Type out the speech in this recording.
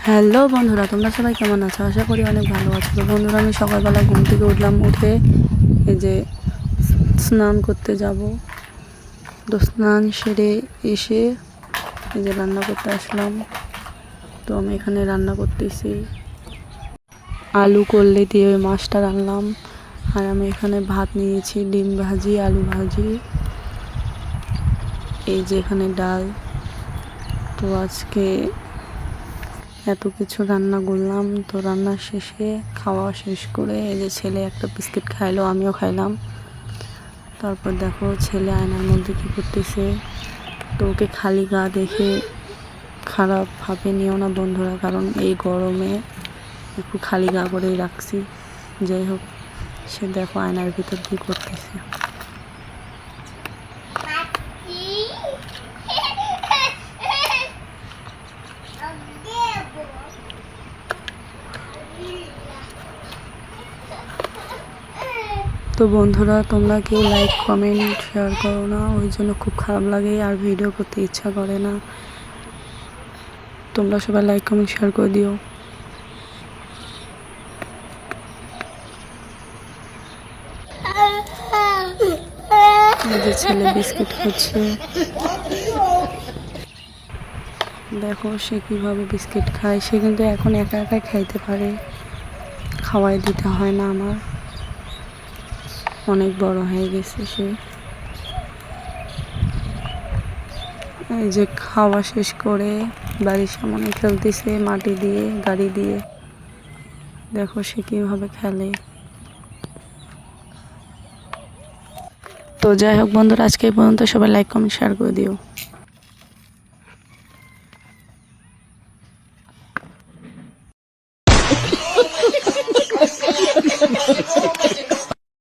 Hello বন্ধুরা, তোমরা সবাই কেমন আছো? আশা করি অনেক ভালো আছো। তো বন্ধুরা, আমি সকালবেলা ঘুম থেকে উঠলাম, উঠে এই যে স্নান করতে যাব। তো স্নান সেরে এসে এই যে রান্না করতে আসলাম। তো আমি এখানে রান্না করতেছি, আলু করলে দিয়ে ওই মাছটা রান্নাম। আর আমি এখানে ভাত নিয়েছি, ডিম ভাজি, আলু ভাজি, এই যে এখানে ডাল। তো আজকে এত কিছু রান্না করলাম। তো রান্না শেষে খাওয়া শেষ করে এই যে ছেলে একটা বিস্কিট খাইলো, আমিও খাইলাম। তারপর দেখো ছেলে আয়নার মধ্যে কী করতেছে। তো ওকে খালি গা দেখে খারাপভাবে নিও না বন্ধুরা, কারণ এই গরমে একটু খালি গা করেই রাখছি। যাই হোক, সে দেখো আয়নার ভিতর কী করতেছে। তো বন্ধুরা, তোমরা কেউ লাইক কমেন্ট শেয়ার করো না, ওই জন্য খুব খারাপ লাগে আর ভিডিও করতে ইচ্ছা করে না। তোমরা সবাই লাইক কমেন্ট শেয়ার করে দিও। এই যে ছেলে বিস্কিট খাচ্ছে, দেখো সে কীভাবে বিস্কিট খায়। সে কিন্তু এখন একা একাই খাইতে পারে, খাওয়াই দিতে হয় না আমার, অনেক বড় হয়ে গেছে সে। এই যে খাওয়া শেষ করে বাড়ির সামনে খেলতেছে মাটি দিয়ে, গাড়ি দিয়ে। দেখো সে কীভাবে খেলে। তো যাই হোক বন্ধুরা, আজকে এই পর্যন্ত। সবাই লাইক কমেন্ট শেয়ার করে দিও।